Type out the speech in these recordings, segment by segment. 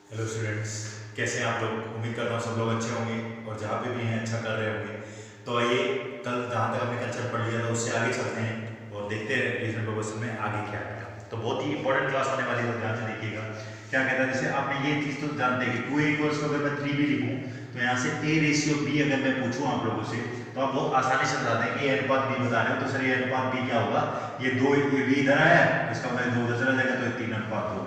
Hello students, कैसे हैं आप लोग। उम्मीद करता हूँ सब लोग अच्छे होंगे और जहाँ पे भी हैं अच्छा कर रहे होंगे। तो आइए कल जहाँ तक हमने कंसेप्ट पढ़ लिया था उससे आगे चलते हैं और देखते हैं रीजन प्रोपोजल में आगे क्या है। तो बहुत ही इंपॉर्टेंट क्लास होने वाली है, तो ध्यान से देखिएगा। क्या कहता है, जैसे आपने ये चीज़ तो जानते हैं कि 2a इक्वल्स को अगर मैं 3b लिखूँ तो यहाँ से a रेशियो b अगर मैं पूछूँ आप लोगों से तो आप बहुत आसानी से बताते हैं कि a अनुपात b बता रहे हो। तो सर ये अनुपात b क्या होगा, ये b इधर आया है, इसका मतलब 2 उधर चला जाएगा तो ये 3 अनुपात 2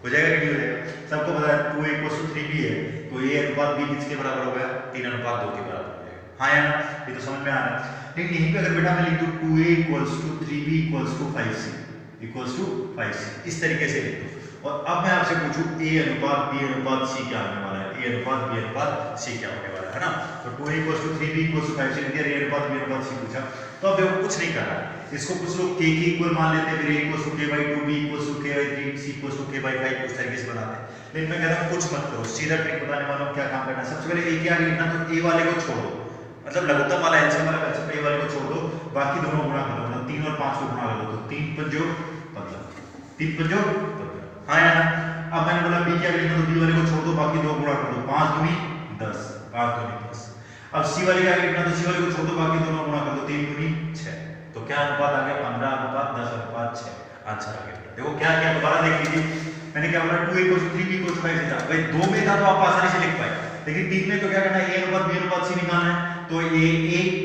हो जाएगा कि नहीं हो जाएगा। सबको पता है 2a इक्वल्स टू 3b है, तो a अनुपात b किसके बराबर हो गया, 3 अनुपात 2 के बराबर हो जाएगा। हाँ या ना, ये तो समझ में आ रहा है। लेकिन यहीं पे अगर बेटा मैं लिख दूं 2a equals to 3b equals to 5c equals to 5c, इस तरीके से लिख दो। और अब मैं आपसे पूछूं a अनुपात b अनुपात c क्या होने वाला है, a अनुपात b अनुपात c क्या होने वाला है ना। तो 2a equals to 3b equals to 5c लिख दिया, a अनुपात b अनुपात c पूछा। तो अब देखो कुछ नहीं कर रहा है, इसको कुछ लोग k के इक्वल मान लेते हैं, फिर a equals to k by 2, b equals to k by 3, c equals to k by 5 उस तरीके से बनाते हैं। लेकिन मैं कहता हूं कुछ मत करो, सीधा ट्रिक बताने वालों को क्या काम करना है। सबसे पहले a के आगे लिखना, तो a वाले को छोड़ दो, मतलब लघुत्तम वाला एलसीएम वाला कंसेप्ट a वाले को छोड़ दो, बाकी दोनों गुणा कर दो। मतलब 3 और 5 को गुणा कर दो, तो 3 पंजो 15, 3 पंजो 15। हाँ या ना। अब मैंने बोला b के आगे लिखना, तो b वाले को छोड़ दो, बाकी दो गुणा कर दो, 5 दूनी 10, 5 दूनी 10। अब c वाले के आगे लिखना, तो c वाले को छोड़ दो, बाकी दोनों गुणा कर दो, 3 दूनी 6। तो क्या अनुपात आ गया, 15 अनुपात 10 अनुपात 6, आंसर आ गया। देखो क्या क्या, दोबारा देख लीजिए। मैंने क्या बोला, 2 equals to 3 b equals to 5 था भाई, 2 में था तो आप आसानी से लिख पाए, लेकिन 3 में तो क्या करना है, a अनुपात b अनुपात c निकालना है। तो a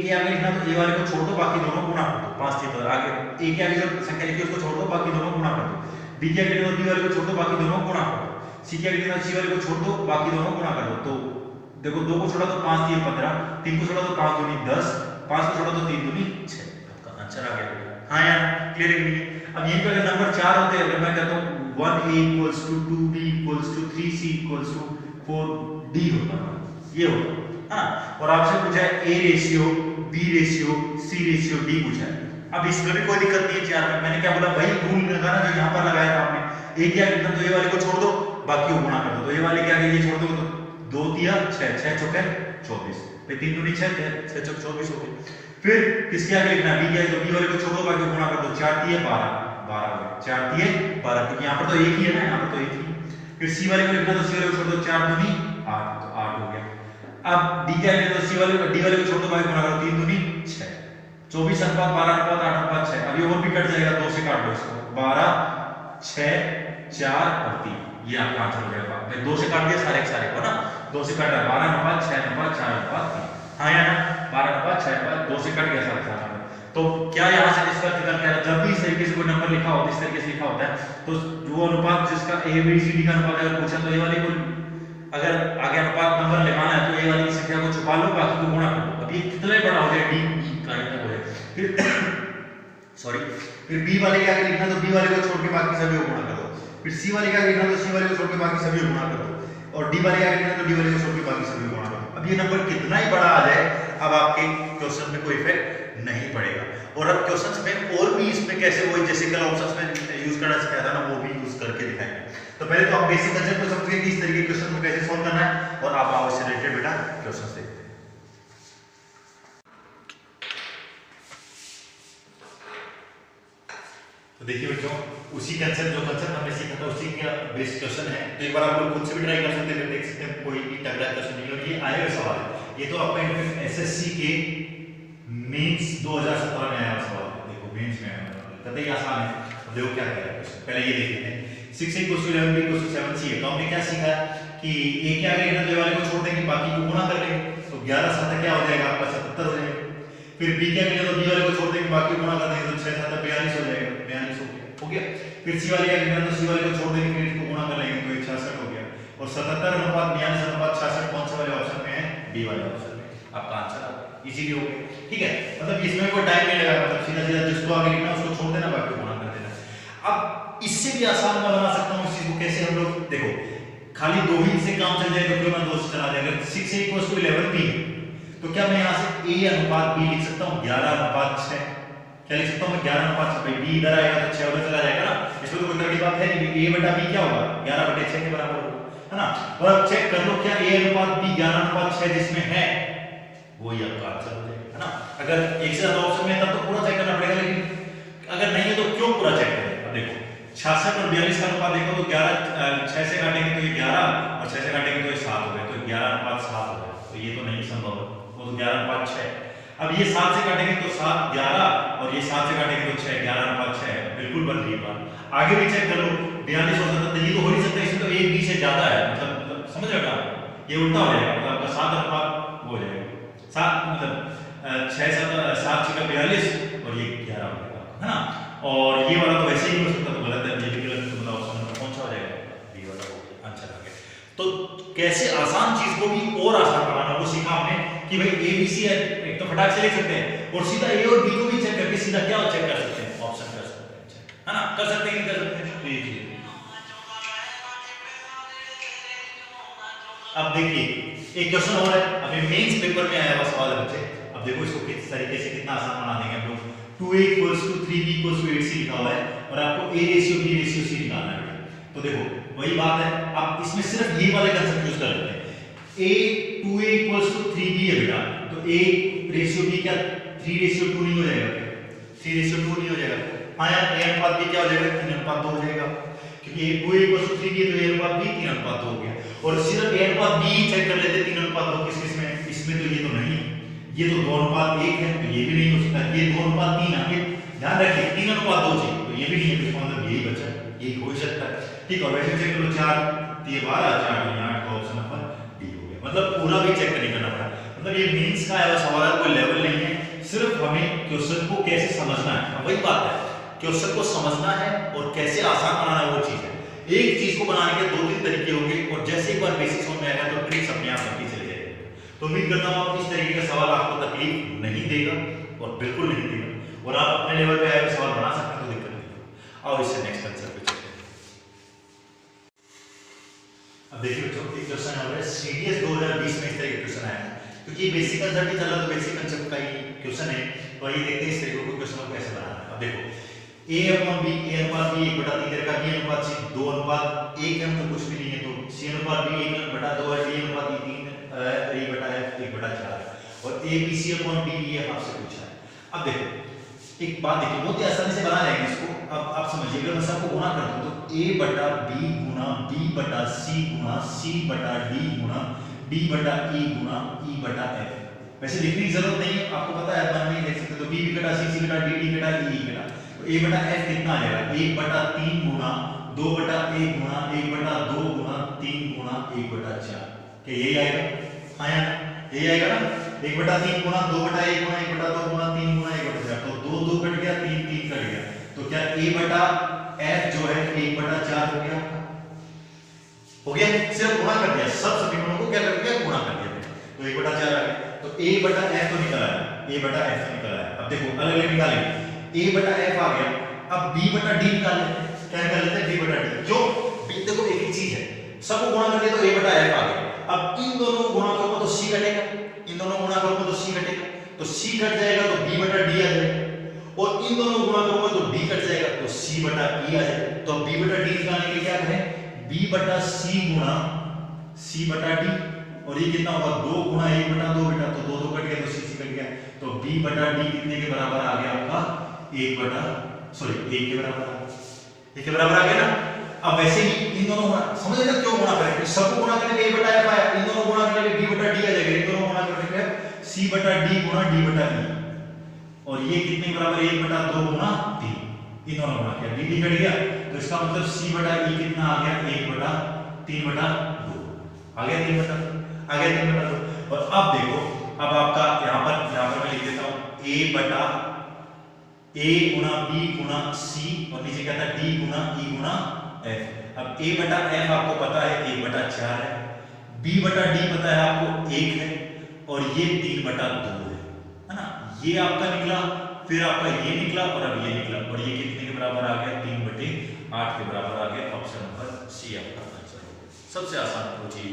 के आगे लिखना, तो a वाले को छोड़ दो, बाकी दोनों गुणा कर दो, 5 थी तो आगे a के आगे जो संख्या लिखी उसको छोड़ दो, बाकी दोनों गुणा कर दो। b के आगे लिखना, b वाले को छोड़ दो, बाकी दोनों गुणा कर दो। c के आगे लिखना, c वाले को छोड़ दो, बाकी दोनों गुणा कर दो। तो देखो 2 को छोड़ा तो 5 3 15, 3 को छोड़ा तो 5 दूनी 10, 5 को छोड़ा तो 3 दूनी 6, आपका आंसर आ गया। हाँ यार, क्लियर है नहीं। अब यहीं पे अगर नंबर 4 होते हैं, अगर मैं कहता हूं 1a equals to 2b equals to 3c equals to 4d होता है, ये होता। हाँ, और आपसे पूछा है a ratio b ratio c ratio d पूछा है। अब इसमें भी कोई दिक्कत नहीं है 4 में। मैंने क्या बोला, वही रूल लगाना जो यहां पर लगाया था आपने। a के आगे लिखना, तो a वाले को छोड़ दो, बाकी को गुणा कर दो। तो a वाले के आगे ये छोड़ दो, तो 2 तिया 6, 6 चौके 24, भाई 3 दूनी 6, 6 चौके 24 हो गए। फिर किसके आगे लिखना, b के आगे, तो b वाले को छोड़ो, बाकी गुणा कर दो, 4 तिया 12, 12 हो गए, 4 तिया 12, क्योंकि यहां पर तो एक ही है ना, यहां पर तो एक ही। फिर c वाले को लिखना, तो c वाले को छोड़ दो, 4 दूनी 8, तो 8 हो गया। अब d के आगे, तो c वाले को, d वाले को छोड़ दो, बाकी गुणा करो, 3 दूनी 6, 24 अनुपात 12 अनुपात 8 अनुपात 6। अब ये और भी कट जाएगा, 2 से काट दो इसको, 12 6 4 और 3, ये आपका आंसर हो जाएगा। मैं 2 से काट दिया सारे के सारे को ना, 2 से काटा 12 अनुपात 6 अनुपात 4 अनुपात 3। हाँ या ना, 12 अनुपात 6 अनुपात 2 से कट गया सारे सारे। तो क्या यहाँ से निष्कर्ष निकल के आ रहा है, जब भी इस तरीके से कोई नंबर लिखा होता है, इस तरीके से लिखा होता है, तो जो अनुपात जिसका a b c d का अनुपात अगर पूछा, तो a वाले को अगर आगे अनुपात नंबर लगाना है, तो a वाली संख्या को छुपा लो, बाकी को गुणा कर दो। अब ये कितना ही बड़ा हो जाए, d e का इतना हो जाए। फिर सॉरी, फिर b वाले के आगे लिखना, तो b वाले को छोड़ के बाकी सभी को गुणा कर दो। फिर c वाले के आगे लिखना, तो c वाले को छोड़ के बाकी सभी को गुणा कर दो। और d वाले के आगे लिखना, तो d वाले को छोड़ के बाकी सभी को गुणा कर दो। अब ये नंबर कितना ही बड़ा आ जाए, अब आपके क्वेश्चन में कोई इफेक्ट नहीं पड़ेगा। और अब क्वेश्चंस में और भी इसमें कैसे वही जैसे कल ऑप्शंस में यूज करना सिखाया था ना, वो भी यूज करके दिखाएंगे। तो पहले तो आप बेसिक कंसेप्ट को समझिए कि इस तरीके के क्वेश्चन को कैसे सॉल्व करना है, और आप आओ इससे रिलेटेड बेटा क्वेश्चंस देखते हैं। तो देखिए बच्चों, उसी कंसेप्ट जो कंसेप्ट हमने सीखा था उसी का बेस्ड क्वेश्चन है। तो एक बार आप लोग खुद से भी ट्राई कर सकते हैं, देख सकते हैं कोई भी तगड़ा क्वेश्चन नहीं है, ये आए हुए सवाल है। ये तो आपका एसएससी के मेंस 2017 में आया सवाल है। देखो मेंस में आया, कतई आसान है। अब देखो क्या कह रहा है क्वेश्चन, पहले ये देख लेते हैं। 6 = 11 b = 7 c है। तो हमने क्या सीखा कि a के आगे लिखना, तो a वाले को छोड़ देंगे, बाकी को गुणा कर लेंगे, तो 11 7 क्या हो जाएगा आपका 77 हो जाएगा। फिर b के आगे लिखना, तो b वाले को छोड़ देंगे, बाकी गुणा कर देंगे, तो 6 7 42 हो जाएगा, 42 हो गया। फिर c वाले के आगे लिखना, तो c वाले को छोड़ देंगे, फिर इसको गुणा कर लेंगे, तो 66 हो गया। और 77 अनुपात 42 अनुपात 66 कौन से वाले ऑप्शन में है, डी वाले ऑप्शन में। आपका आंसर इजीली हो गया, ठीक है। मतलब इसमें कोई टाइम नहीं लगा, मतलब सीधा सीधा जिसको आगे लिखना उसको छोड़ देना, बाकी गुणा कर देना। अब इससे भी आसान मैं बना सकता हूं इस चीज को। कैसे, हम लोग देखो खाली 2 ही से काम चल जाए, तो क्यों ना 2 से चला जाए। अगर 6 = 11 b है, तो क्या मैं यहां से a अनुपात b लिख सकता हूं, 11 अनुपात 6। क्या लिख सकता हूं मैं, 11 अनुपात 6। भाई b इधर आएगा तो 6 उधर चला जाएगा ना, इसमें तो कोई तगड़ी बात है नहीं। a बटा b क्या होगा, 11/6 के बराबर होगा, है ना। और अब चेक कर लो, क्या a अनुपात b 11 अनुपात 6 जिसमें है वही आपका आंसर हो जाएगा, है ना। अगर एक से ज्यादा ऑप्शन में है तब तो पूरा चेक करना पड़ेगा, लेकिन अगर नहीं है तो क्यों पूरा चेक करें। अब देखो 66 और 42 का अनुपात देखो, तो 11 6 से काटेंगे तो ये 11 और से काटेंगे तो ये 7 हो गए, तो 11:7 हो गया, तो ये तो नहीं संभव है, वो तो 11:6। अब ये 7 से काटेंगे तो 7 11 और ये 7 से काटेंगे तो 6, 11:6 बिल्कुल बन रही है बात। आगे भी चेक कर लो, 42 हो सकता है, ये तो हो नहीं सकता, इसमें तो 1 20 से ज्यादा है, मतलब समझ रहे हो आप, ये उल्टा हो जाएगा, मतलब आपका 7 हो जाएगा, 7 मतलब 6 7 6 42 और ये 11 हो जाएगा, है ना। और ये वाला तो वैसे ही हो सकता, तो गलत है, ये भी गलत, तो मतलब ऑप्शन नंबर कौन सा हो जाएगा, बी वाला आंसर आ गया। तो कैसे आसान चीज को भी और आसान बनाना वो सीखा हमने कि भाई ए बी सी है, एक तो फटाक से लिख सकते हैं और सीधा ए और बी को भी चेक करके सीधा क्या चेक कर सकते हैं, ऑप्शन कर सकते हैं, है ना, कर सकते हैं, कर सकते हैं। अब देखिए एक क्वेश्चन और है, अभी मेंस पेपर में आया हुआ सवाल है बच्चे। अब देखो इसको किस तरीके से कितना आसान बना देंगे हम लोग। 2a = 3b = 8c लिखा हुआ है और आपको a ratio b ratio c निकालना है। तो देखो वही बात है, आप इसमें सिर्फ ये वाले कंसेप्ट यूज कर लेते हैं। a 2a = 3b है बेटा, तो a रेशियो b क्या 3:2 नहीं हो जाएगा क्या? 3:2 नहीं हो जाएगा। हाँ यार, a अनुपात b क्या हो जाएगा? 3:2 हो जाएगा, क्योंकि 2a = 3b है तो a अनुपात b 3:2 हो गया। और सिर्फ a अनुपात b चेक कर लेते 3:2 किस में, इसमें तो ये तो नहीं, ये तो 2:1 है, तो ये भी नहीं हो सकता, ये 2:3 है, ये ध्यान रखिए 3:2 चाहिए, तो ये भी नहीं है, तो मतलब यही बचा, यही हो सकता है। ठीक है, वैसे चेक करो 4 3 12 4 8 का ऑप्शन नंबर डी हो गया, मतलब पूरा भी चेक नहीं करना पड़ा। मतलब ये मींस का है सवाल, कोई लेवल नहीं है, सिर्फ हमें क्वेश्चन को कैसे समझना है, वही बात है, क्वेश्चन को समझना है और कैसे आसान बनाना है वो चीज है। एक चीज को बनाने के 2-3 तरीके होंगे और जैसे एक बार बेसिक समझ में आएगा तो ट्रिक्स अपने आप बनती चली जाएगी। तो उम्मीद करता हूं आप इस तरीके का सवाल आपको तकलीफ नहीं देगा और बिल्कुल नहीं देगा, और आप अपने लेवल पे आए सवाल बना सकते हैं, तो दिक्कत नहीं। और इससे नेक्स्ट आंसर पे चलते हैं। अब देखिए बच्चों, एक क्वेश्चन आ रहा है सीडीएस 2020 में इस तरह का क्वेश्चन आया है, क्योंकि बेसिक कंसेप्ट ही चल रहा है, तो बेसिक कंसेप्ट का ही क्वेश्चन है, तो आइए देखते हैं इस तरीके को क्वेश्चन को कैसे बनाना है। अब देखो a/b, a अनुपात b 1/3 का, b अनुपात c 2:1 है, तो कुछ भी नहीं है, तो c अनुपात b 1/2 है, d अनुपात e 3 e बटा f 1/4 है, और abc/d ये आपसे पूछा है। अब देखो एक बात देखिए, बहुत ही आसानी से बना जाएंगे इसको। अब आप समझिए, अगर मैं सबको गुणा कर दूं तो a/b गुना b/c गुना c/d गुना d/e गुना e/f। वैसे लिखने की जरूरत नहीं है, आपको पता है, आप नहीं देख सकते, तो b c d d तो a/f कितना आ जाएगा? 1/3 गुना 2/1 गुना 1/2 गुना 3 गुना 1/4, क्या यही आएगा? हाँ यार, यही आएगा ना, 1/3 गुना 2/1 गुना 1/2 गुना 3 गुना 1/4, तो 2 2 कट गया, 3 3 कट गया, तो क्या a/f जो है 1/4 हो गया? हो गया, सिर्फ गुणा कर दिया, सब समीकरणों को क्या कर दिया? गुणा कर दिया, तो 1/4 आ गया। तो a/f तो निकल आया, a/f तो निकल आया। अब देखो अलग अलग निकालेंगे, a/f आ गया, अब b/d निकाल लेते हैं, क्या निकाल लेते हैं? b/d, जो b देखो एक ही चीज है, सबको गुणा कर दिया तो a/f आ गया। अब इन दोनों को गुणा करूंगा तो c कटेगा, इन दोनों को गुणा करूंगा तो c कटेगा, तो c कट जाएगा तो b/d आ जाएगा, और इन दोनों को गुणा करूंगा तो d कट जाएगा तो c/e आ जाएगा। तो b/d निकालने के लिए क्या करें? b/c गुणा c/d, और ये कितना होगा? 2 गुणा 1/2 बेटा, तो 2 2 कट गया तो c कट गया, तो b/d कितने के बराबर आ गया आपका? 1 के बराबर आ गया, 1 के बराबर आ गया ना। अब वैसे ही इन दोनों समझ लेना क्यों गुणा करेंगे, सबको गुणा करने पे a/f आया, इन दोनों गुणा करने पे b/d आ जाएगा, इन दोनों गुणा करने पे c/d गुणा d/e, और ये कितने के बराबर? 1/2 गुणा 3, इन दोनों गुणा किया, d कट गया, तो इसका मतलब c/e कितना आ गया? 1/3/2 आ गया, 3/2 आ गया, 3/2। और अब देखो, अब आपका यहां पर मैं लिख देता हूं a Guna b Guna c, और नीचे क्या था? d गुना e गुना f। अब a/f आपको पता है 1/4 है, b/d पता है आपको 1 है, और ये 3/2 है ना, ये आपका निकला, फिर आपका ये निकला, और अब ये निकला, और ये कितने के बराबर आ गया? 3/8 के बराबर आ गया। ऑप्शन नंबर सी आपका आंसर हो गया। सबसे आसान अप्रोच है।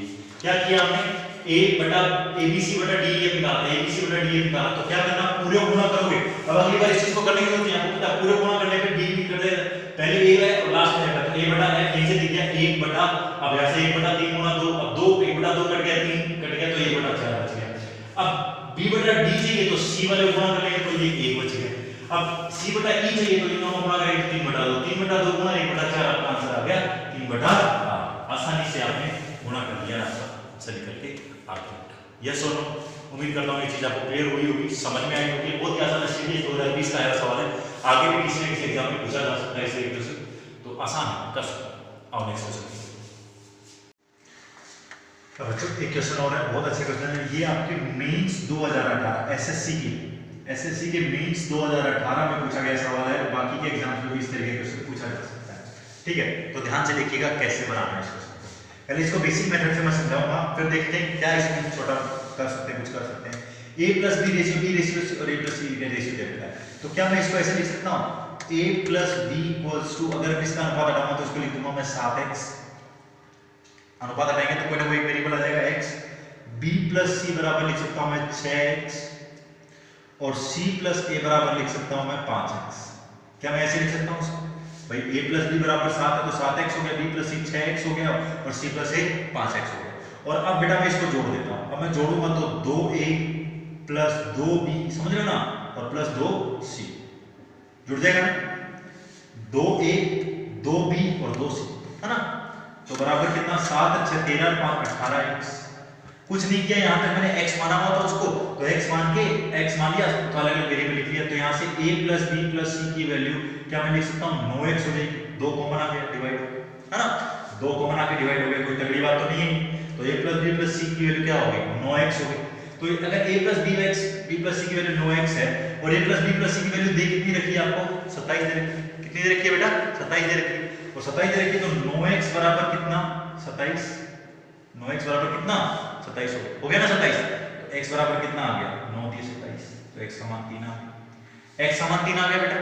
क्या किया हमने? abc/def निकाला, abc/def निकाला, तो क्या करना? पूरे गुणा करोगे। अब अगली बार इस चीज को करने की जरूरत नहीं है, आपको पता है पूरे गुणा करने पे b कर दे, पहले a है और लास्ट में है, तो a/f यहीं से दिख गया 1 अब यहां से 1/3 गुणा 2, अब 2 1/2 कट गया, 3 कट गया, तो 1/4 बच गया। अब b/d चाहिए तो c वाले गुणा कर लेंगे, तो ये 1 बच गया। अब c/e चाहिए तो इन दोनों गुणा करेंगे, 3/2 गुणा 1/4 आपका आंसर आ गया 3/8। आसानी से आपने गुणा गुना कर दिया आपका आंसर निकल के आ गया। यस और नो? उम्मीद करता हूँ ये चीज़ आपको क्लियर हुई होगी, समझ में आई होगी। बहुत ही आसान है, सीधी 2020 का आया सवाल है, आगे भी किसी न किसी एग्जाम में पूछा जा सकता है इस तरीके से, तो आसान है, कर सकते हैं। और नेक्स्ट क्वेश्चन। बच्चों एक क्वेश्चन और है, बहुत अच्छा क्वेश्चन है ये, आपके मेंस 2018 एसएससी के मेंस 2018 में पूछा गया सवाल है। बाकी के एग्जाम्स में भी इस तरीके के क्वेश्चन पूछा जा सकता है, ठीक है? तो ध्यान से देखिएगा कैसे बनाना है इस क्वेश्चन को। पहले इसको बेसिक मेथड से मैं समझाऊंगा, फिर देखते हैं क्या इसमें छोटा कर सकते हैं, कुछ कर सकते हैं। a plus B ratio b ratio और a प्लस c रेशियो दे रखा है, तो क्या मैं इसको ऐसे लिख सकता हूँ a plus B equals to, अगर मैं इसका अनुपात हटाऊंगा तो इसको लिख दूंगा मैं 7x, अनुपात हटाएंगे तो कोई ना कोई वेरिएबल आ जाएगा x। b प्लस सी बराबर लिख सकता हूँ मैं 6x और c प्लस a बराबर लिख सकता हूँ मैं 5x। क्या मैं ऐसे लिख सकता हूँ उसको? भाई a प्लस b बराबर 7 है तो 7x हो गया, b प्लस c 6x हो गया और c प्लस a 5x हो गया। और अब बेटा मैं इसको जोड़ देता हूँ, अब मैं जोड़ूंगा तो 2a प्लस 2b, समझ रहे हो ना, और प्लस 2c जुड़ जाएगा ना, 2a 2b और 2c, है ना? तो बराबर कितना, 7 अच्छे 13 5 18x। कुछ नहीं किया, यहाँ तक मैंने x माना हुआ था उसको, तो x मान के x मान लिया तो अलग अलग वेरिएबल लिख लिया। तो यहाँ से a plus b plus c की वैल्यू क्या मैं लिख सकता हूँ 9x हो जाएगी, 2 कॉमन आ गया डिवाइड, है ना? 2 कॉमन आके डिवाइड हो गया, कोई तगड़ी बात तो नहीं है। तो a plus b plus c की वैल्यू क्या हो गई 9x हो गई। तो अगर a plus b plus c की वैल्यू 9x है और a plus b plus c की वैल्यू दे कितनी रखी है आपको, 27 दे रखी है। कितनी दे रखी है बेटा, 27 दे रखी है। और 27 दे रखी है तो 9x बराबर कितना 27, 9x बराबर कितना 27 हो गया ना 27। तो x बराबर कितना आ गया 9 × 27, तो x का मान 3 आ गया। x का मान 3 आ गया बेटा,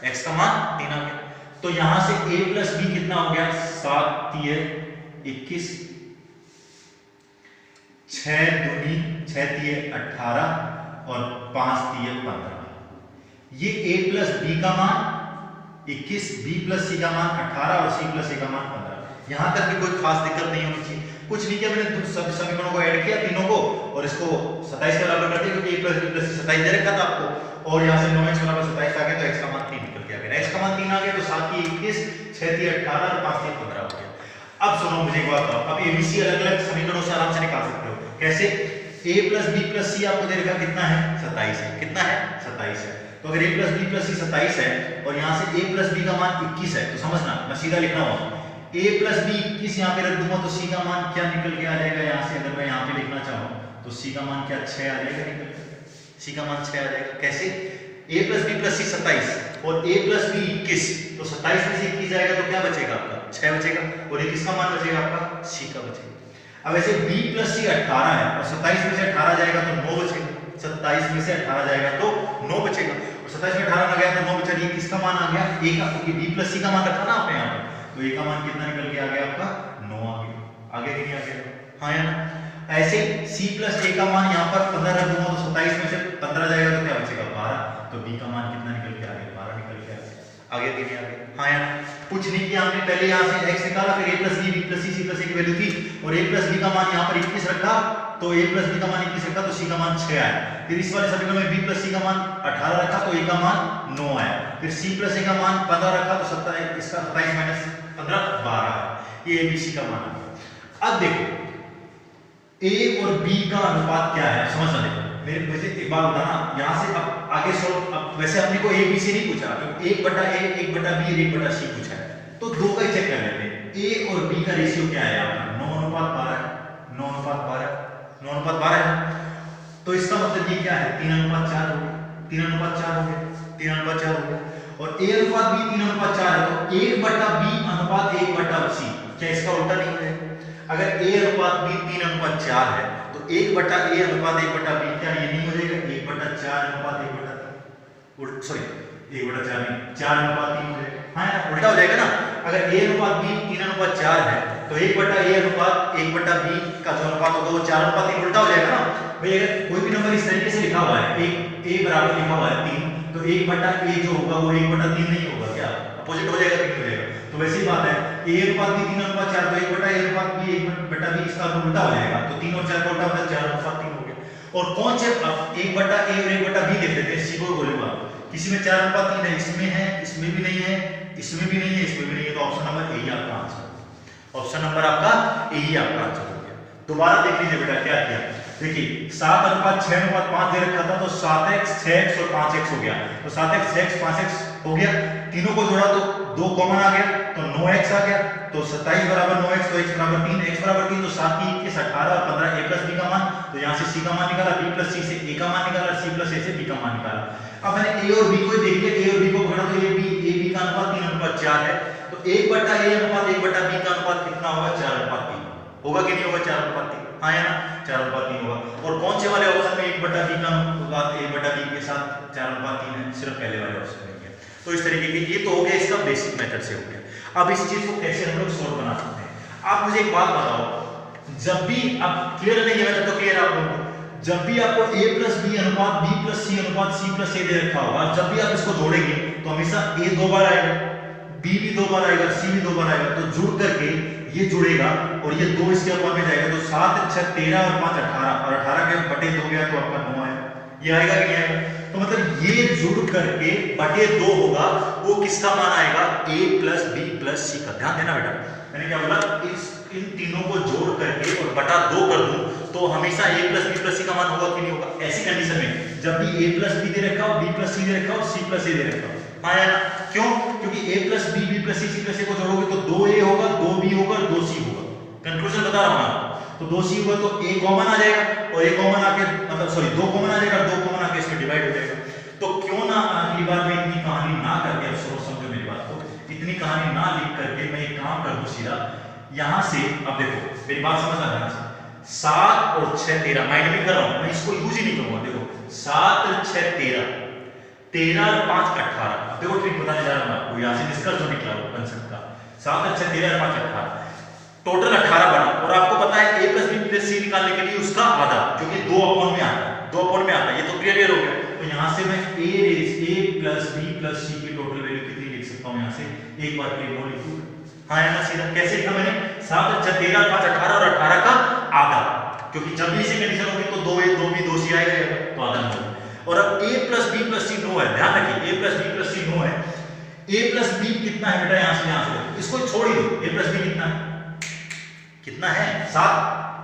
x का मान 3 आ गया। तो यहां से a प्लस b कितना हो गया 7 × 21, 6 दूनी 6 × 18 और 5 × 15। ये a प्लस b का मान 21, b प्लस c का मान 18 और c प्लस a का मान 15। यहां तक भी कोई खास दिक्कत नहीं होनी चाहिए। कुछ नहीं किया, मैंने सब समीकरणों को ऐड किया तीनों को और इसको 27 के बराबर कर दिया, क्योंकि a plus b plus c 27 दे रखा था आपको। और यहाँ से 9x बराबर 27 आ गया तो x का मान 3 निकल के आ गया। x का मान 3 आ गया तो 7 × 21, 6 × 18 और 5 × 15 हो गया। अब सुनो मुझे एक बात बताओ, अब ABC अलग अलग समीकरणों से आराम से निकाल सकते हो। कैसे? a plus b plus c आपको दे रखा कितना है 27 है, कितना है 27 है। तो अगर a plus b plus c 27 है और यहाँ से a प्लस b का मान 21 है, तो समझना मैं सीधा लिख रहा हूँ a प्लस b 21 यहाँ पे रख दूंगा तो c का मान क्या निकल के आ जाएगा यहाँ से, अगर मैं यहाँ पे लिखना चाहूँ तो c का मान क्या 6 आ जाएगा निकल के, c का मान 6 आ जाएगा। कैसे? a plus b plus c 27 और a प्लस b 21, तो 27 में से 21 जाएगा तो क्या बचेगा आपका 6 बचेगा और ये किसका मान बचेगा आपका c का बचेगा। अब ऐसे b प्लस c 18 है और 27 में से 18 जाएगा तो 9 बचेगा, 27 में से 18 जाएगा तो 9 बचेगा और 27 में 18 ना गया तो 9 बचा। ये किसका मान आ गया a का, क्योंकि b प्लस c का मान रखा ना आपने यहाँ पे, तो a का मान कितना निकल के आ गया आपका 9 आ गया। आगे कि नहीं आ गया? हाँ या ना? ऐसे c प्लस a का मान यहाँ पर 15 रख दूंगा तो 27 में से 15 जाएगा तो क्या बचेगा 12, तो b का मान कितना निकल के आ गया 12 निकल के आ गया। आगे कि नहीं आ गया? हाँ या ना? कुछ नहीं किया हमने, पहले यहाँ से x निकाला, फिर a plus b b plus c c plus a की वैल्यू थी और a प्लस b का मान यहाँ पर 21 रखा, तो a प्लस b का मान 21 रखा तो c का मान 6 आया। फिर इस वाले समीकरण में b प्लस c का मान 18 रखा तो a का मान 9 आया। फिर c प्लस a का मान 15 रखा तो 27, इसका 27 माइनस 15 12 है। ये a b c का मान है। अब देखो a और b का अनुपात क्या है, समझना। देखो मेरे मुझे एक बात बताना, यहाँ से अब आगे सॉल्व, अब वैसे अपने को a b c नहीं पूछा, तो 1/a 1/b और 1/c पूछा है, तो दो का ही चेक कर लेते हैं। a और b का रेशियो क्या है यहाँ पर 9:12, 9:12, 9:12 है। तो इसका मतलब ये क्या है 3:4 हो गया, 3:4 हो गया, 3:4 हो गया। और a अनुपात b 3:4 है तो 1/b अनुपात 1/c, क्या इसका उल्टा नहीं हो जाएगा? अगर a अनुपात b 3:4 है तो 1/a अनुपात 1/b क्या ये नहीं हो जाएगा 1/4 अनुपात 1/3, सॉरी 1/4 नहीं 4:3 हो जाएगा। हाँ उल्टा हो जाएगा ना। अगर a अनुपात b 3:4 है तो 1/a अनुपात 1/b का जो अनुपात होगा वो 4:3 उल्टा हो जाएगा ना। भाई अगर कोई भी नंबर इस तरीके से लिखा हुआ है, a बराबर लिखा हुआ है 3, तो 1/a जो होगा वो 1/3 नहीं होगा, क्या अपोजिट हो जाएगा, 3 हो जाएगा। तो वैसी बात है a अनुपात b 3:4 तो 1/a अनुपात b 1/b इसका उल्टा हो जाएगा, तो 3 और 4 का उल्टा होता है 4:3 हो गया। और कौन से 1/a और 1/b देख लेते हैं, इसी को बोलूंगा। किसी में 4:3 है, इसमें है, इसमें भी नहीं है, इसमें भी नहीं है, इसमें भी नहीं है, तो ऑप्शन नंबर ए ही आपका आंसर, ऑप्शन नंबर आपका ए ही आपका आंसर हो गया। दोबारा देख लीजिए बेटा क्या किया। देखिए 7:6:5 दे रखा था, तो 7x 6x और 5x हो गया, तो 7x 6x 5x हो गया। तीनों को जोड़ा तो 2 कॉमन आ गया, तो 9x आ गया, तो 27 बराबर 9x, तो x बराबर 3, x बराबर 3, तो 7 की 21 18 और 15 a प्लस b का मान, तो यहाँ से c का मान निकाला, b प्लस c से a का मान निकाला, c प्लस a से b का मान निकाला। अब मैंने a और b को देख लिया, a और b को पकड़ा, तो a b का अनुपात 3:4 है, तो 1/a अनुपात 1/b का अनुपात कितना होगा, 4:3 होगा कि नहीं होगा, 4:3, हाँ है ना, 4:3 होगा। और कौन से वाले ऑप्शन में 1/b का अनुपात 1/b के साथ 4:3 है, सिर्फ पहले वाले ऑप्शन में है। तो इस तरीके की, ये तो हो गया इसका बेसिक मेथड से हो गया। अब इस चीज को कैसे हम लोग सोल्व बना सकते हैं, आप मुझे एक बात बताओ, जब भी आप क्लियर नहीं है तो क्लियर आप लोगों को, जब भी आपको a प्लस b अनुपात b प्लस c अनुपात c प्लस a दे रखा होगा, जब भी आप इसको जोड़ेंगे तो हमेशा a 2 बार आएगा, b भी 2 बार आएगा, c भी 2 बार आएगा, तो जुड़ करके ये जुड़ेगा और ये 2 इसके ऊपर में जाएगा, तो 7 6 13 और 5 18, और 18 के बटे 2 गया तो आपका 9 आएगा, ये आएगा कि नहीं आएगा। तो मतलब ये जुड़ करके बटे 2 होगा, वो किसका मान आएगा, a plus b plus c का। ध्यान देना बेटा, मैंने क्या बोला, इन तीनों को जोड़ करके और बटा 2 कर दूं तो हमेशा a plus b plus c का मान होगा कि नहीं होगा। ऐसी कंडीशन में जब भी a प्लस b दे रखा हो, b प्लस c दे रखा हो, c प्लस a दे रखा हो, आया ना, क्यों, क्योंकि a plus b b plus c c plus a को जोड़ोगे तो 2a होगा, 2b होगा, 2c होगा। कंक्लूजन बता रहा हूं आपको, तो 2c होगा तो a कॉमन आ जाएगा, और a कॉमन आके मतलब सॉरी 2 कॉमन आ जाएगा, 2 कॉमन आके इसमें डिवाइड हो जाएगा। तो क्यों ना अगली बार में इतनी कहानी ना करके, अब सोच समझो मेरी बात को, इतनी कहानी ना लिख करके मैं एक काम कर दूं सीधा यहां से। अब देखो मेरी बात समझ आ रहा है, 7 और 6 13, माइंड में कर रहा हूं मैं, इसको यूज ही नहीं करूंगा। देखो 7 और 6 13, 13 और 5 18, देखो ट्रिक बताने जा रहा हूं आपको, यहां से निष्कर्ष जो निकला वो कंसेप्ट का, 7 और 6 13 और 5 18, टोटल 18 बना। और आपको पता है a plus b plus c निकालने के लिए उसका आधा, जो कि 2 अपॉन में आता है, 2 अपॉन में आता है, ये तो क्लियर हो गया। तो यहां से मैं a plus b plus c की टोटल वैल्यू कितनी लिख सकता हूं, यहां से एक बार के लिए वो लिखूं, हाँ है ना, सीधा कैसे लिखा मैंने, 7 6 13 5 18 और 18 का आधा, क्योंकि जब भी इसी कंडीशन होगी तो 2a 2b 2c आएगा, तो आधा 9। और अब a plus b plus c 9 है, ध्यान रखिए a plus b plus c 9 है, a प्लस b कितना है बेटा, यहां से इसको छोड़ ही दो, a प्लस b कितना है, कितना है 7,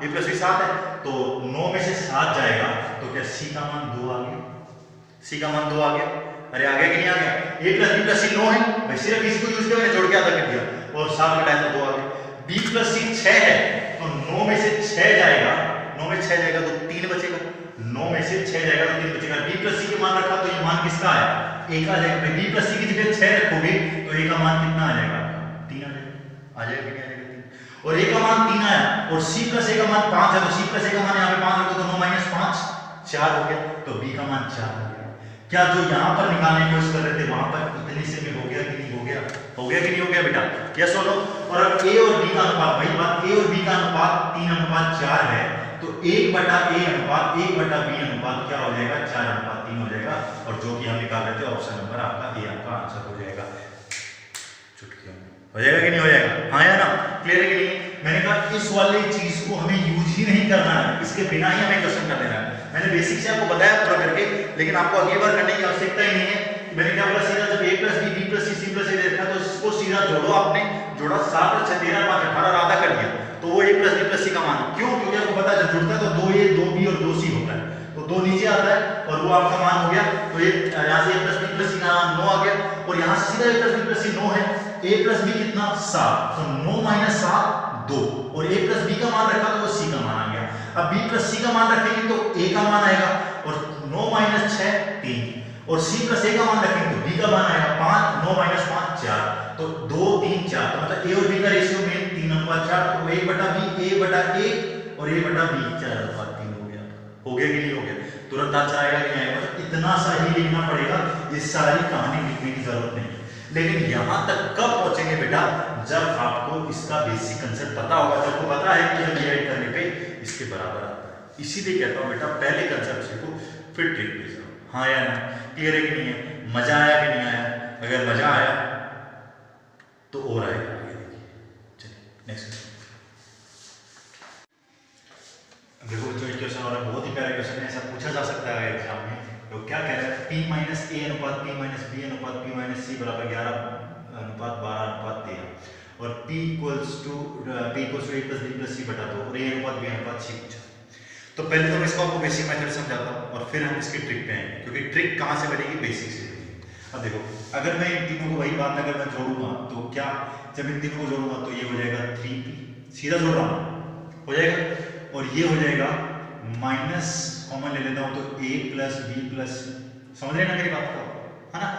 a प्लस b 7 है, तो 9 में से 7 जाएगा, तो क्या c का मान 2 आ गया, c का मान 2 आ गया, अरे आ गया कि नहीं आ गया, a plus b plus c 9 है, मैं सिर्फ इसको यूज किया, मैंने जोड़ के आधा कर दिया, और 7 घटाया तो 2 आ गया। b प्लस c 6 है, तो 9 में से 6 जाएगा, 9 में 6 जाएगा तो 3 बचेगा, 9 में से 6 जाएगा तो 3 बचेगा। b प्लस c के मान रखा तो ये मान किसका आया, a का आ जाएगा, b प्लस c की जगह 6 रखोगे तो a का मान कितना आ जाएगा, 3 आ जाएगा, आ जाएगा कि नहीं आ जाएगा, 3, और a का मान 3 आया, और c प्लस a का मान 5 है, तो c प्लस a का मान यहाँ पे 5 रखो तो 9 माइनस 5 4 हो गया, तो b का मान 4 हो गया। क्या जो यहाँ पर निकालने की कोशिश कर रहे थे वहां पर इतने से में हो गया कि नहीं हो गया, हो गया कि नहीं हो गया बेटा, क्या सुनो। और अब a और b का अनुपात, वही बात, a और b का अनुपात 3:4 है, तो 1/a अनुपात 1/b अनुपात क्या हो जाएगा, 4:3 हो जाएगा, और जो कि हम निकाल रहे थे ऑप्शन नंबर आपका ए आपका आंसर हो जाएगा, चुटकियों में हो जाएगा कि नहीं हो जाएगा, हाँ या ना, क्लियर है कि नहीं। मैंने कहा इस वाली चीज को हमें यूज ही नहीं करना है, इसके बिना ही हमें क्वेश्चन कर देना है। मैंने बेसिक से आपको बताया पूरा करके, लेकिन आपको अगली बार करने की आवश्यकता ही नहीं है। मैंने क्या बोला, सीधा जब a plus b b plus c c plus a देखा तो इसको सीधा जोड़ो, आपने जोड़ा 7 और 6 13 5 18 और आधा कर दिया, तो वो a plus b plus c का मान, क्यों, क्योंकि आपको पता है जब जुड़ता है तो 2a 2b और 2c होता है, तो 2 नीचे आता है और वो आपका मान हो गया, तो ये यहाँ से a plus b plus c का मान 9 आ गया, और यहाँ से सीधा a plus b plus c 9 है, a प्लस b कितना 7, तो 9 माइनस 7 2, और a प्लस b का मान रखा तो वो c का मान आ गया। अब b प्लस c का मान रखेंगे तो a का मान आएगा, और 9 माइनस 6 3, और c प्लस a का मान रखेंगे तो b का मान आएगा 5, 9 माइनस 5 4, तो 2 3 4, तो मतलब a और b का रेशियो में 3:4, तो 1/b a/a और a/b 4/3 हो गया, हो गया कि नहीं हो गया, तुरंत आंसर आएगा कि नहीं आएगा, मतलब इतना सा ही लिखना पड़ेगा, ये सारी कहानी लिखने की जरूरत नहीं है। लेकिन यहां तक कब पहुंचेंगे बेटा, जब आपको इसका बेसिक कंसेप्ट पता होगा, जब आपको पता है कि जब डिवाइड करने पे इसके बराबर आता है। इसीलिए कहता हूं बेटा पहले कंसेप्ट सीखो फिर ट्रिक पे जाओ, हाँ या ना, क्लियर है कि नहीं है, मजा आया कि नहीं आया, अगर मजा आया तो और आएगा, चलिए नेक्स्ट। देखो जो क्वेश्चन हो रहा है बहुत ही प्यारा क्वेश्चन है, ऐसा पूछा जा सकता है एग्जाम में। तो क्या कह रहा है, p माइनस a अनुपात p माइनस b अनुपात p माइनस c बराबर 11 अनुपात 12:13 और P equals to A plus B plus C बटा 2 और A अनुपात B अनुपात C पूछा। तो पहले तो मैं इसको आपको बेसिक मेथड समझाता हूँ और फिर हम इसकी ट्रिक पे आएंगे, क्योंकि ट्रिक कहाँ से बनेगी, बेसिक से बनेगी। अब देखो, अगर मैं इन तीनों को वही बात अगर मैं जोड़ूंगा तो क्या, जब इन तीनों को जोड़ूंगा तो ये हो जाएगा 3P, सीधा जोड़ रहा हूँ, हो जाएगा, और ये हो जाएगा माइनस कॉमन ले लेता हूँ तो A प्लस B प्लस, समझ रहे ना मेरी बात को, है ना।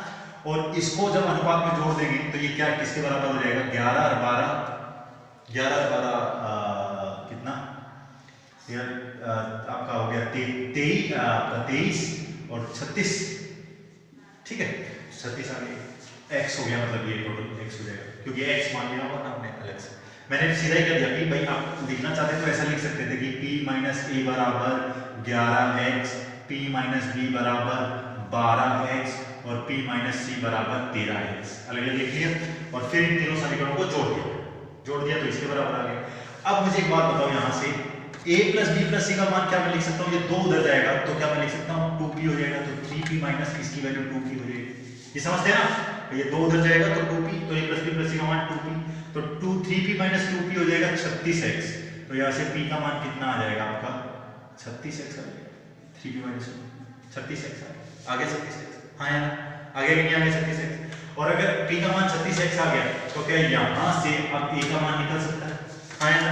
और इसको जब अनुपात में जोड़ देंगे तो ये क्या किसके बराबर हो जाएगा, 11 और 12 कितना यार आपका हो गया 23 और 36, ठीक है 36 आ गया, x हो गया, मतलब ये टोटल x हो जाएगा, क्योंकि x मान लिया होगा ना हमने अलग से। मैंने सीधा ही कर दिया कि भाई आप लिखना चाहते तो ऐसा लिख सकते थे कि P माइनस A बराबर 11x, P माइनस B बराबर 12x और P माइनस C बराबर 13x, अलग अलग लिख लिया और फिर इन तीनों समीकरणों को जोड़ दिया तो इसके बराबर आ गया। अब मुझे एक बात बताओ, यहाँ से A plus B plus C का मान क्या मैं लिख सकता हूँ, ये 2 उधर जाएगा तो क्या मैं लिख सकता हूँ 2P हो जाएगा, तो 3P माइनस इसकी वैल्यू 2P हो जाएगी, ये समझते हैं ना, ये 2 उधर जाएगा तो 2P, तो A plus B plus C का मान 2P, तो 3P माइनस 2P हो जाएगा 36x, तो यहाँ से P का मान कितना आ जाएगा आपका 36x आ जाएगा, 3P माइनस 36x आ गया 36x, हाँ यार आ गया कि नहीं आ गया 36x। और अगर P का मान 36x आ गया तो क्या यहाँ से अब A का मान निकल सकता है, हाँ यार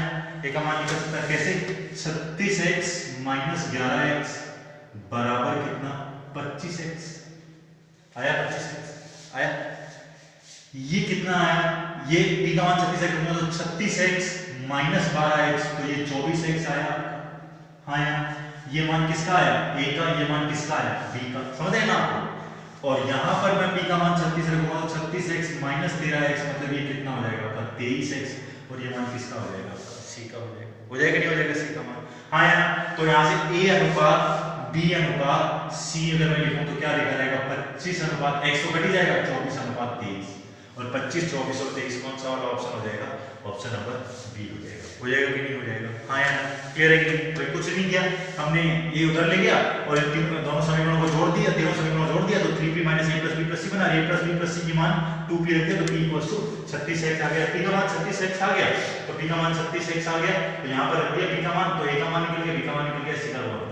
A का मान निकल सकता है, कैसे, 36x माइनस 11x बराबर कितना 25x, आया 25x आया, ये कितना आया, ये P का मान 36x होगा तो 36x माइनस 12x तो ये 24x आया, हाँ यार ये मान किसका आया A का, ये मान किसका आया B का, समझ रहे हैं ना आपको। और यहाँ पर मैं P का मान 36 रखूंगा तो 36x माइनस 13x मतलब ये कितना हो जाएगा आपका 23x, और ये मान किसका हो जाएगा आपका C का हो जाएगा नहीं हो जाएगा C का मान, हाँ यार। तो यहाँ से A अनुपात B अनुपात C अगर मैं लिखूं तो क्या लिखा जाएगा 25 अनुपात x तो कट ही जाएगा 24 अनुपात 23, और 25 24 और 23 कौन सा वाला ऑप्शन हो जाएगा, ऑप्शन नंबर B हो जाएगा कि नहीं हो जाएगा, हाँ यार क्लियर है कि नहीं। तो कुछ नहीं किया हमने, ये उधर ले गया और दोनों समीकरणों को जोड़ दिया, तीनों समीकरणों को जोड़ दिया तो 3P minus A plus B plus C बना, A plus B plus C की मान 2P रख दिया तो P इक्वल्स टू 36x आ गया, P का मान 36x आ गया, तो P का मान 36x आ गया तो यहाँ पर रख दिया P का मान, तो A का मान निकल गया, B का मान निकल गया, C का मान।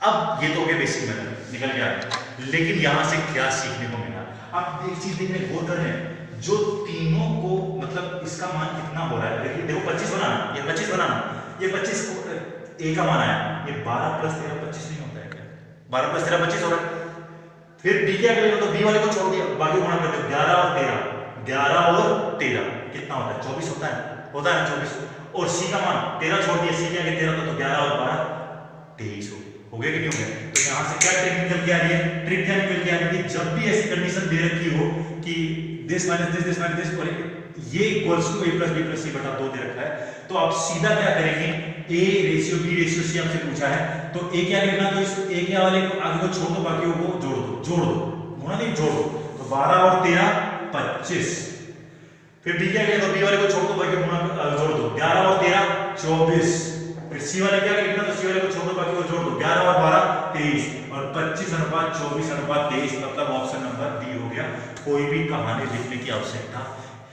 अब ये तो हो गया बेसिक मेथड निकल गया, लेकिन यहाँ से क्या सीखने को मिला, अब एक चीज देखने गौर कर रहे हैं, जो तीनों को मतलब इसका मान कितना हो रहा है, देखिए देखो 25 बनाना, ये 25 बनाना, ये 25 A का मान आया, ये 12 प्लस 13 25 नहीं होता है क्या, 12 प्लस 13 25 हो रहा है। फिर B क्या करेगा तो B वाले को छोड़ दिया, बाकी गुणा कर दो 11 और 13 कितना होता है 24 होता है ना 24, और C का मान 13 छोड़ दिया, C क्या 13 तो 11 और 12 23 हो गया कि नहीं हो गया। तो यहाँ से क्या ट्रिक निकल के आ रही है, ट्रिक क्या निकल के आ रही है कि जब भी ऐसी कंडीशन दे रखी हो कि this minus this minus this और ये equals to A plus B plus C बटा 2 दे रखा है, तो आप सीधा क्या करेंगे, A ratio B ratio C आपसे पूछा है तो A क्या लिखना, तो इस A के वाले को आगे को छोड़ दो, बाकी को जोड़ दो होना नहीं जोड़ दो, तो 12 और 13 25, फिर B क्या लिखा तो B वाले को छोड़ दो, बाकी को जोड़ दो 11 और 13 24, फिर C वाले क्या लिखना तो C वाले को छोड़ दो, बाकी को जोड़ दो 11 और 12 23 और 25 अनुपात 24 अनुपात 23, मतलब ऑप्शन नंबर D हो गया। कोई भी कहानी लिखने की आवश्यकता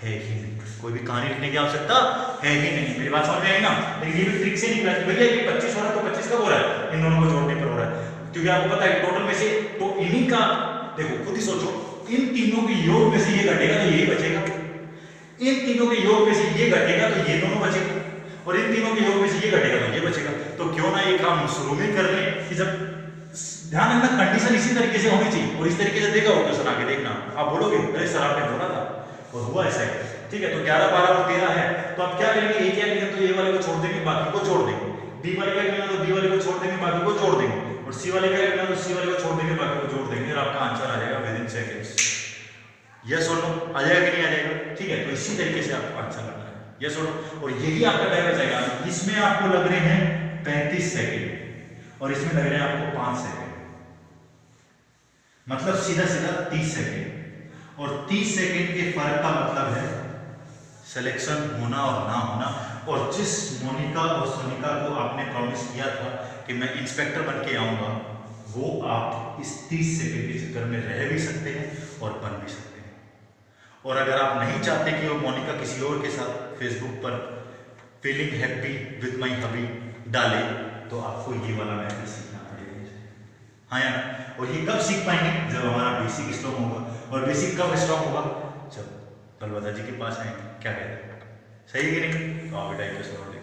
है ही नहीं, कोई भी कहानी लिखने की आवश्यकता है ही नहीं, मेरी बात समझ में आई ना। लेकिन ये भी ट्रिक से निकला कि भैया ये 25 हो रहा है तो 25 कब हो रहा है, इन दोनों को जोड़ने पर हो रहा है, क्योंकि आपको पता है टोटल में से तो इन्हीं का, देखो खुद ही सोचो, इन तीनों के योग में से ये घटेगा तो यही बचेगा, इन तीनों के योग में से ये घटेगा तो ये दोनों बचेगा, और इन तीनों के योग में से ये घटेगा तो ये बचेगा। तो क्यों ना ये काम शुरू में कर लें कि जब ध्यान रखना कंडीशन इसी तरीके से होनी चाहिए, और इस तरीके से देखा हो क्वेश्चन आगे देखना, आप बोलोगे अरे सर आपने बोला था और हुआ ऐसा है, ठीक है। तो 11 12 और 13 है, तो आप क्या करेंगे, A क्या करेंगे तो A वाले को छोड़ देंगे, बाकी को जोड़ देंगे, B वाले क्या करेंगे तो B वाले को छोड़ देंगे, बाकी को जोड़ देंगे, और C वाले क्या करेंगे तो C वाले को छोड़ देंगे, बाकी को जोड़ देंगे, और आपका आंसर आ जाएगा विद इन सेकंड्स। यस और नो आ जाएगा कि नहीं आ जाएगा, ठीक है। तो इसी तरीके से आपको आंसर करना है, यस और नो, और यही आपका टाइम बचेगा। इसमें आपको लग रहे हैं 35 सेकंड और इसमें लग रहे हैं आपको 5 सेकंड, मतलब सीधा सीधा 30 सेकंड, और 30 सेकंड के फर्क का मतलब है सिलेक्शन होना और ना होना। और जिस मोनिका और सोनिका को आपने प्रॉमिस किया था कि मैं इंस्पेक्टर बन के आऊंगा, वो आप इस 30 सेकंड के चक्कर में रह भी सकते हैं और बन भी सकते हैं। और अगर आप नहीं चाहते कि वो मोनिका किसी और के साथ फेसबुक पर फीलिंग हैप्पी विद माई हबी डाले, तो आपको ये वाला मैथड सीखना पड़ेगा। हाँ या ना? और ये कब सीख पाएंगे? जब हमारा बेसिक स्ट्रॉन्ग होगा। और बेसिक कब स्ट्रॉन्ग होगा? जब बलवदा जी के पास आएंगे। क्या कहते हैं, सही है कि नहीं? तो आप बेटा एक क्वेश्चन और देखो।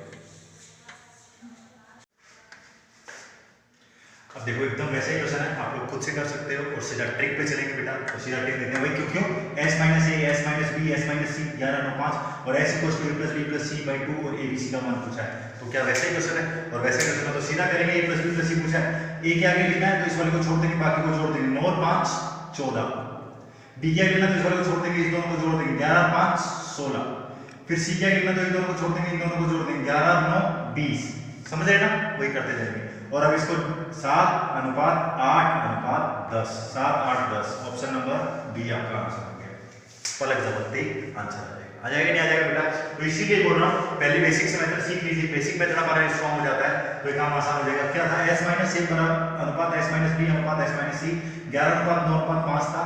अब देखो एकदम वैसे ही क्वेश्चन है, आप लोग खुद से कर सकते हो और सीधा ट्रिक पे चलेंगे बेटा। तो सीधा ट्रिक देते हैं भाई, क्यों क्यों s minus A S minus B S minus C 11 9 5 और s equals to a plus b plus c by 2 और a b c का मान पूछा है। तो क्या वैसे ही क्वेश्चन है? और वैसे क्वेश्चन है तो सीधा करेंगे, a plus b plus c पूछा है, a के आगे लिखना है तो इस वाले को छोड़ देंगे, बाकी को जोड़ देंगे। 9 और 5 14, b के आगे लिखना तो इस वाले को छोड़ देंगे, इस दोनों को जोड़ देंगे, 11 5 16। फिर c के आगे लिखना तो इन दोनों को छोड़ देंगे, इन दोनों को जोड़ देंगे, 11 9 20। समझ रहे ना? वही करते जाएंगे। और अब इसको 7 अनुपात 8 अनुपात 10, 7 8 10, ऑप्शन नंबर बी आपका आंसर हो गया। पलक झपकते आंसर आ जाएगा नहीं आ जाएगा बेटा? तो इसीलिए बोल रहा हूँ पहले बेसिक से मेथड सीख लीजिए। बेसिक मेथड हमारा स्ट्रॉन्ग हो जाता है तो ये काम आसान हो जाएगा। क्या था? s माइनस ए अनुपात s माइनस बी अनुपात s माइनस सी 11 अनुपात 9 अनुपात 5 था।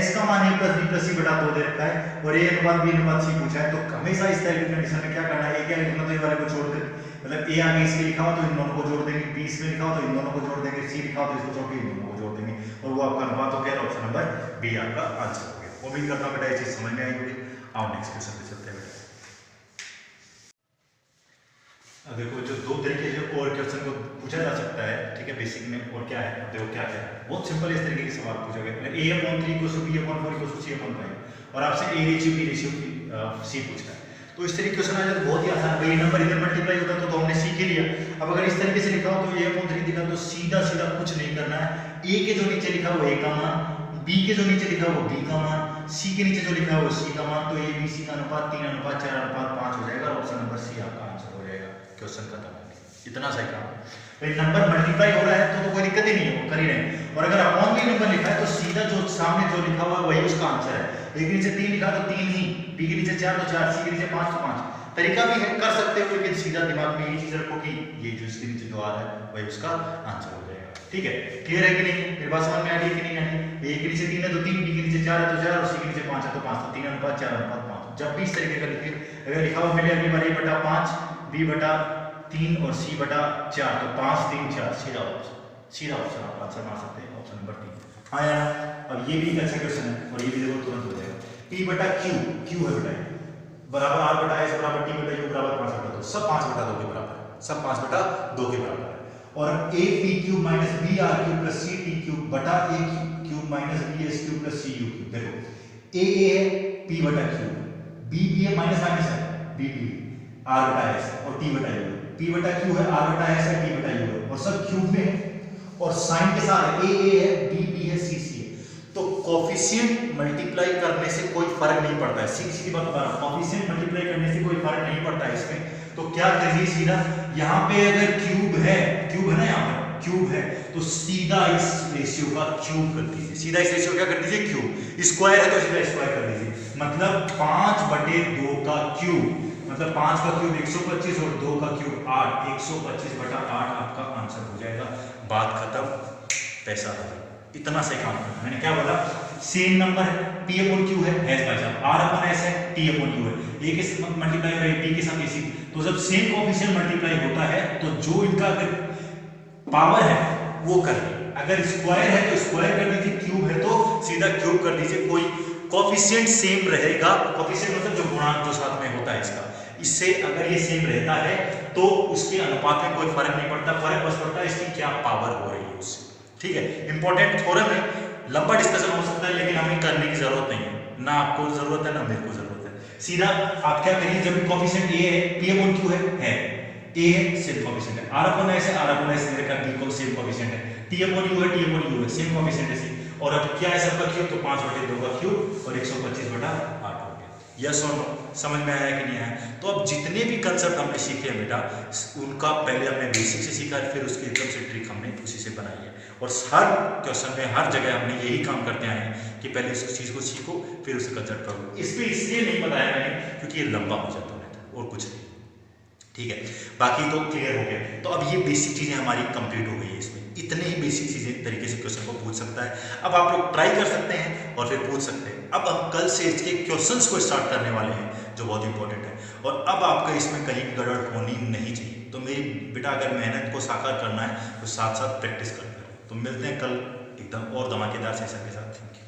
s का मान a plus b plus c बटा 2 दे रखा है और a अनुपात b अनुपात c पूछा है। तो हमेशा इस तरह की कंडीशन में क्या करना है, a क्या लिखना तो ये वाले को छोड़ कर, मतलब a आगे इसके लिखा हो तो इन दोनों को जोड़ देंगे, b इसमें लिखा हो तो इन दोनों को जोड़ देंगे, c लिखा हो तो इसको छोड़ के इन दोनों को जोड़ देंगे और वो आपका अनुपात हो गया। ऑप्शन नंबर बी आपका आंसर हो गया। उम्मीद करता हूं बेटा ये चीज समझ में आई होगी। आओ नेक्स्ट क्वेश्चन पे चलते हैं बेटा। अब देखो जो दो तरीके से और क्वेश्चन को पूछा जा सकता है, ठीक है, बेसिक में। और क्या है? अब देखो क्या क्या है, बहुत सिंपल इस तरीके के सवाल पूछा गया। a/3 = b/4 = c/5 और आपसे a ratio b ratio c पूछा है। तो इस तरीके क्वेश्चन आ जाए तो बहुत ही आसान है। नंबर इधर मल्टीप्लाई होता तो हमने सीख ही लिया। अब अगर इस तरीके से लिखा हो तो a/3 दिखा तो सीधा सीधा कुछ नहीं करना है। a के जो नीचे लिखा हो a का मान, b के जो नीचे लिखा हो b का मान, c के नीचे जो लिखा हो c का मान, तो a b c का अनुपात 3 अनुपात 4 अनुपात 5 हो जाएगा। ऑप्शन नंबर सी आपका आंसर हो जाएगा। क्वेश्चन खत्म हो गया। इतना सही काम। भाई नंबर मल्टीप्लाई हो रहा है तो कोई दिक्कत ही नहीं है, वो कर ही रहे हैं। और अगर अपॉन भी नंबर लिखा है तो सीधा जो सामने जो लिखा हुआ है वही उसका आंसर है। a के नीचे 3 लिखा तो 3 ही, b के नीचे 4 तो 4, c के नीचे 5 तो 5। तरीका भी है, कर सकते हो, लेकिन सीधा दिमाग में ये चीज रखो कि ये जो इसके नीचे जो आ रहा है वही उसका आंसर हो जाएगा। ठीक है, क्लियर है कि नहीं? मेरी बात समझ में आ रही है कि नहीं आ रही? a के नीचे 3 है तो 3, b के नीचे 4 है तो 4 और c के नीचे 5 है तो 5, तो 3 अनुपात 4 अनुपात 5। जब भी इस तरीके का लिखिए, अगर लिखा हुआ मिले अगली बार a/5 b/3 और c/4 तो 5 3 4, सीधा ऑप्शन आप आंसर मार सकते हैं। Option number 3। हाँ यार, अब ये भी एक अच्छा क्वेश्चन है और ये भी देखो तुरंत हो जाएगा। p/q है बेटा, बराबर r/s बराबर t/u बराबर 5/2, सब 5/2 के बराबर है, सब 5/2 के बराबर है। और a/p³ minus b/r³ plus c/t³ बटा a³ minus b/s³ plus c/u³। देखो a है p/q, b है माइनस माइनस है b r/s और t/u, p/q है r/s है t/u है और सब क्यूब में है और साइन के साथ a है b है c है। तो कोफिशिएंट मल्टीप्लाई करने से कोई फर्क नहीं पड़ता है। सीधी बात बता रहा हूं, कोफिशिएंट मल्टीप्लाई करने से कोई फर्क नहीं पड़ता है इसमें। तो क्या करिए, सीधा यहाँ पे अगर क्यूब है ना, यहाँ पर क्यूब है तो सीधा इस रेशियो का क्यूब कर दीजिए। सीधा इस रेशियो क्या कर दीजिए? क्यूब। स्क्वायर है तो सीधा स्क्वायर कर दीजिए। मतलब 5/2 का क्यूब, मतलब 5 का क्यूब 125 और 2 का क्यूब 8, 125/8 आपका आंसर हो जाएगा। बात खत्म, पैसा खत्म। इतना सही काम करना। मैंने क्या बोला? सेम नंबर है, p/q है भाई साहब, r/s है, t/u है, a के साथ मल्टीप्लाई हो रहा है b के साथ ac। तो जब सेम कोएफिशिएंट मल्टीप्लाई होता है तो जो इनका अगर पावर है वो कर ले। अगर स्क्वायर है तो स्क्वायर कर दीजिए, क्यूब है तो सीधा क्यूब कर दीजिए। कोई कोएफिशिएंट सेम रहेगा। कोएफिशिएंट मतलब जो गुणांक जो साथ में होता है इसका, इससे अगर ये सेम रहता है तो उसके अनुपात में कोई फर्क नहीं पड़ता। फर्क बस पड़ता है इसकी क्या पावर हो रही है उससे। ठीक है, इंपॉर्टेंट थ्योरम है, लंबा डिस्कशन हो सकता है लेकिन हमें करने की जरूरत नहीं है, ना आपको जरूरत है ना मेरे को जरूरत है। सीधा आप क्या करिए, जब कोएफिशिएंट a है, p/q है a है सेम कोएफिशिएंट है, r/s है, r/s मेरे का b को सेम कोएफिशिएंट है, t/u है सेम कोएफिशिएंट है। और अब क्या है सबका क्यूब, तो 5/2 का क्यूब और 125/8 हो गया। यस और नो, समझ में आया कि नहीं आया? तो अब जितने भी कंसेप्ट हमने सीखे हैं बेटा, उनका पहले हमने बेसिक से सीखा है, फिर उसकी एकदम से ट्रिक हमने उसी से बनाई है। और हर क्वेश्चन में हर जगह हमने यही काम करते आए हैं कि पहले इस चीज़ को सीखो फिर उसे कंसेप्ट करो। इस पर इसलिए नहीं बताया मैंने क्योंकि ये लंबा हो जाता है और कुछ नहीं। ठीक है, बाकी तो क्लियर हो गया। तो अब ये बेसिक चीज़ें हमारी कंप्लीट हो गई है। इसमें इतने ही बेसिक चीज़ें तरीके से क्वेश्चन को पूछ सकता है। अब आप लोग ट्राई कर सकते हैं और फिर पूछ सकते हैं। अब हम कल से इसके क्वेश्चंस को स्टार्ट करने वाले हैं जो बहुत इंपॉर्टेंट है, और अब आपका इसमें कहीं गड़बड़ होनी नहीं चाहिए। तो मेरी बेटा अगर मेहनत को साकार करना है तो साथ साथ प्रैक्टिस करते रहो। तो मिलते हैं कल एकदम और धमाकेदार सेशन के साथ। Thank you.